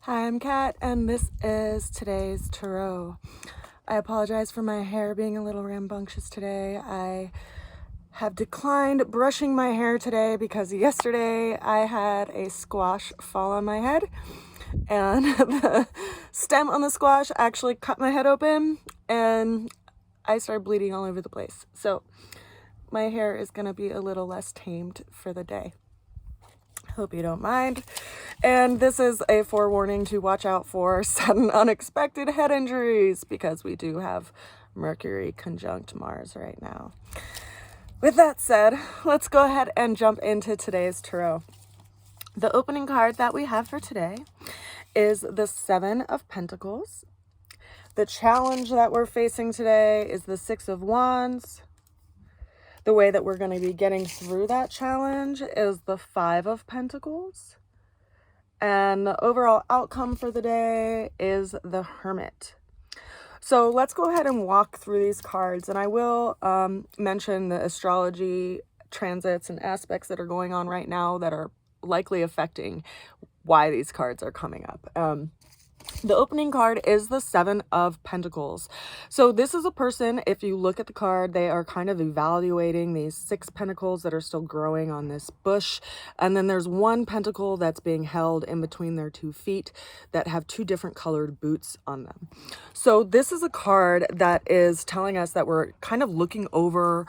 Hi, I'm Kat, and this is today's tarot. I apologize for my hair being a little rambunctious today. I have declined brushing my hair today because yesterday I had a squash fall on my head, and the stem on the squash actually cut my head open, and I started bleeding all over the place. So my hair is going to be a little less tamed for the day. Hope you don't mind. And this is a forewarning to watch out for sudden unexpected head injuries because we do have Mercury conjunct Mars right now. With that said, let's go ahead and jump into today's tarot. The opening card that we have for today is the Seven of Pentacles. The challenge that we're facing today is the Six of Wands. The way that we're going to be getting through that challenge is the Five of Pentacles. And the overall outcome for the day is the Hermit. So let's go ahead and walk through these cards. And I will mention the astrology transits and aspects that are going on right now that are likely affecting why these cards are coming up. The opening card is the Seven of Pentacles. So this is a person, if you look at the card, they are kind of evaluating these 6 pentacles that are still growing on this bush. And then there's one pentacle that's being held in between their 2 feet that have 2 different colored boots on them. So this is a card that is telling us that we're kind of looking over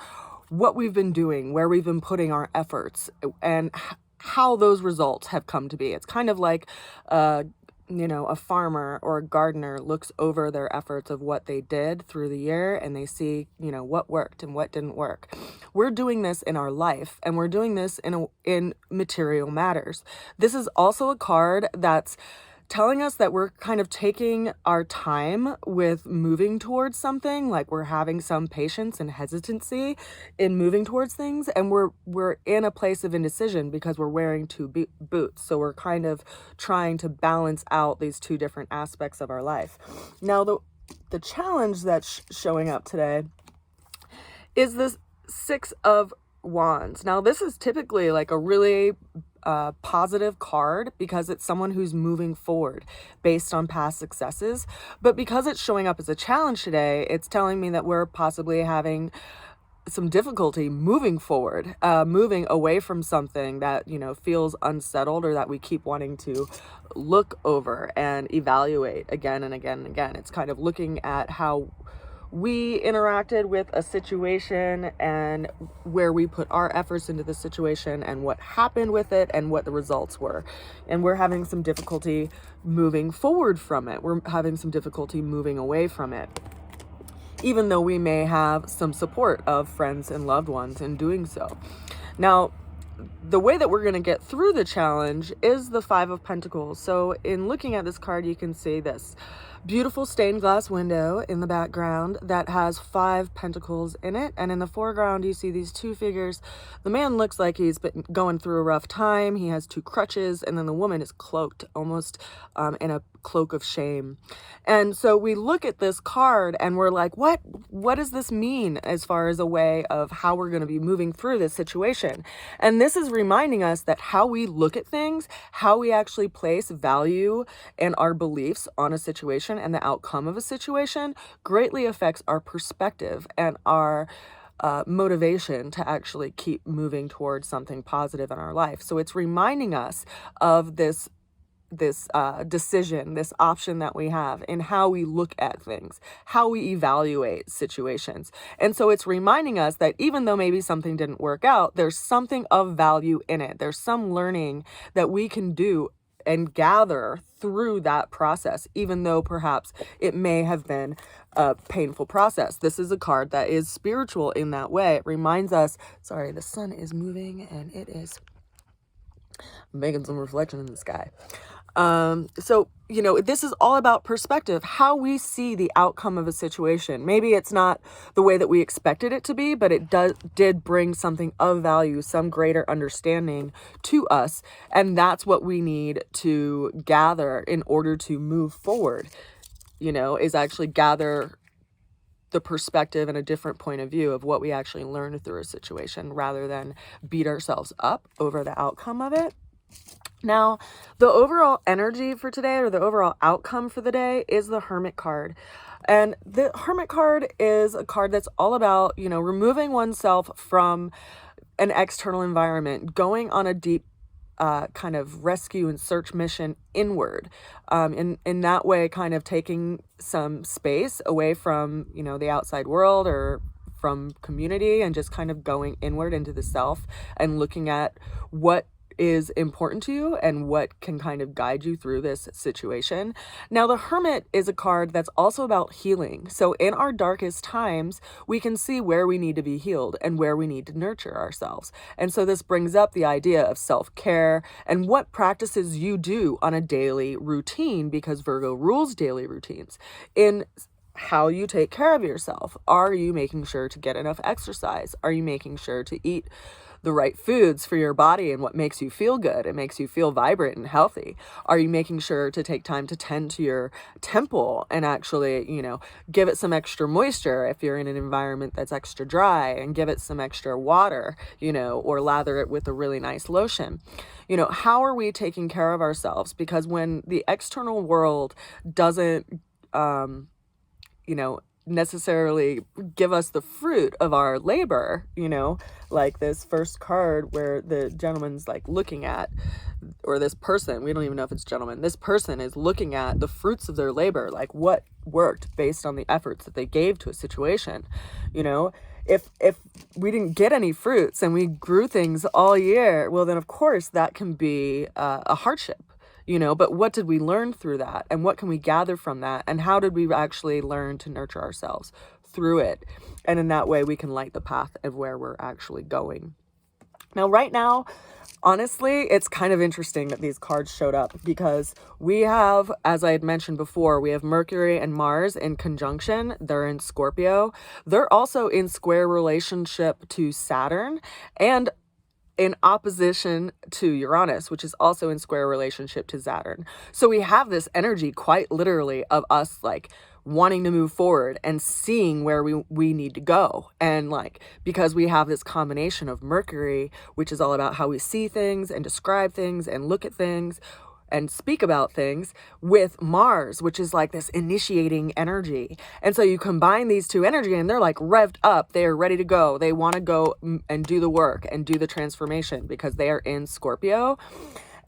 what we've been doing, where we've been putting our efforts, and how those results have come to be. It's kind of like a farmer or a gardener looks over their efforts of what they did through the year, and they see, what worked and what didn't work. We're doing this in our life, and we're doing this in material matters. This is also a card that's telling us that we're kind of taking our time with moving towards something, like we're having some patience and hesitancy in moving towards things, and we're in a place of indecision because we're wearing 2 boots. So we're kind of trying to balance out these 2 different aspects of our life. Now, the challenge that's showing up today is this Six of Wands. Now, this is typically like a really positive card because it's someone who's moving forward based on past successes. But because it's showing up as a challenge today, it's telling me that we're possibly having some difficulty moving forward, moving away from something that, feels unsettled, or that we keep wanting to look over and evaluate again and again and again. It's kind of looking at how we interacted with a situation and where we put our efforts into the situation and what happened with it and what the results were. And we're having some difficulty moving forward from it. We're having some difficulty moving away from it, even though we may have some support of friends and loved ones in doing so. Now, the way that we're going to get through the challenge is the Five of Pentacles. So in looking at this card, you can see this beautiful stained glass window in the background that has 5 pentacles in it. And in the foreground, you see these 2 figures. The man looks like he's been going through a rough time. He has 2 crutches, and then the woman is cloaked, almost in a cloak of shame. And so we look at this card and we're like, what does this mean as far as a way of how we're going to be moving through this situation? And this is reminding us that how we look at things, how we actually place value and our beliefs on a situation and the outcome of a situation greatly affects our perspective and our motivation to actually keep moving towards something positive in our life. So it's reminding us of this decision, this option that we have in how we look at things, how we evaluate situations. And so it's reminding us that even though maybe something didn't work out, there's something of value in it. There's some learning that we can do and gather through that process, even though perhaps it may have been a painful process. This is a card that is spiritual in that way. It reminds us, sorry, the sun is moving and it is making some reflection in the sky. So, this is all about perspective, how we see the outcome of a situation. Maybe it's not the way that we expected it to be, but it did bring something of value, some greater understanding to us. And that's what we need to gather in order to move forward, is actually gather the perspective and a different point of view of what we actually learned through a situation rather than beat ourselves up over the outcome of it. Now, the overall energy for today, or the overall outcome for the day, is the Hermit card. And the Hermit card is a card that's all about, removing oneself from an external environment, going on a deep kind of rescue and search mission inward. In that way, kind of taking some space away from, the outside world or from community, and just kind of going inward into the self and looking at what is important to you and what can kind of guide you through this situation. Now, the Hermit is a card that's also about healing. So in our darkest times, we can see where we need to be healed and where we need to nurture ourselves. And so this brings up the idea of self-care and what practices you do on a daily routine, because Virgo rules daily routines. In how you take care of yourself. Are you making sure to get enough exercise? Are you making sure to eat the right foods for your body and what makes you feel good? It makes you feel vibrant and healthy. Are you making sure to take time to tend to your temple and actually, give it some extra moisture if you're in an environment that's extra dry, and give it some extra water, or lather it with a really nice lotion? How are we taking care of ourselves? Because when the external world doesn't, necessarily give us the fruit of our labor, like this first card where the gentleman's like looking at, or this person, we don't even know if it's gentleman, this person is looking at the fruits of their labor, like what worked based on the efforts that they gave to a situation. If we didn't get any fruits and we grew things all year, well, then of course that can be a hardship. But what did we learn through that? And what can we gather from that? And how did we actually learn to nurture ourselves through it? And in that way, we can light the path of where we're actually going. Now, right now, honestly, it's kind of interesting that these cards showed up, because we have, as I had mentioned before, we have Mercury and Mars in conjunction. They're in Scorpio. They're also in square relationship to Saturn, and in opposition to Uranus, which is also in square relationship to Saturn. So we have this energy quite literally of us like wanting to move forward and seeing where we need to go. And because we have this combination of Mercury, which is all about how we see things and describe things and look at things and speak about things, with Mars, which is like this initiating energy. And so you combine these two energy and they're like revved up. They are ready to go. They want to go and do the work and do the transformation, because they are in Scorpio.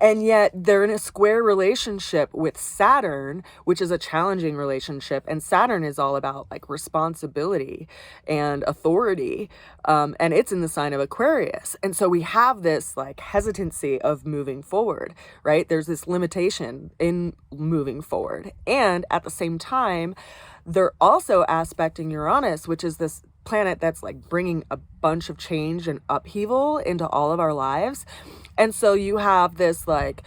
And yet they're in a square relationship with Saturn, which is a challenging relationship. And Saturn is all about like responsibility and authority. And it's in the sign of Aquarius. And so we have this like hesitancy of moving forward, right? There's this limitation in moving forward. And at the same time, they're also aspecting Uranus, which is this planet that's like bringing a bunch of change and upheaval into all of our lives. And so you have this like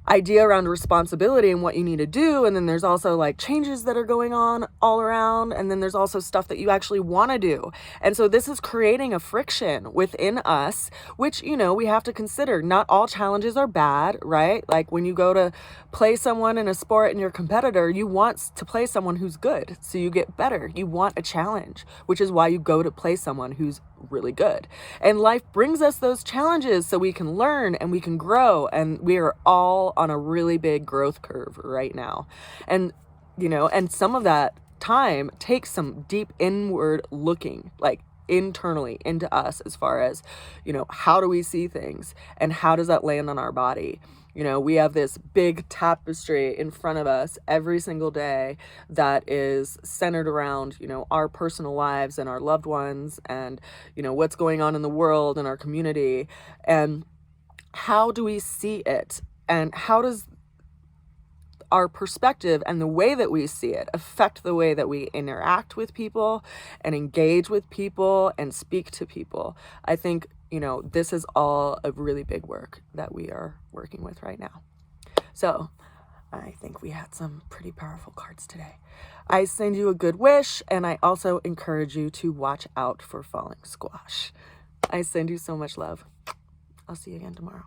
idea around responsibility and what you need to do. And then there's also like changes that are going on all around. And then there's also stuff that you actually want to do. And so this is creating a friction within us, which, we have to consider. Not all challenges are bad, right? Like when you go to play someone in a sport and you're a competitor, you want to play someone who's good. So you get better. You want a challenge, which is why you go to play someone who's really good. And life brings us those challenges so we can learn and we can grow. And we are all on a really big growth curve right now. And, and some of that time takes some deep inward looking, like internally into us, as far as, how do we see things and how does that land on our body? We have this big tapestry in front of us every single day that is centered around, our personal lives and our loved ones and, what's going on in the world and our community. And how do we see it? And how does our perspective and the way that we see it affect the way that we interact with people and engage with people and speak to people? I think, this is all a really big work that we are working with right now. So I think we had some pretty powerful cards today. I send you a good wish, and I also encourage you to watch out for falling squash. I send you so much love. I'll see you again tomorrow.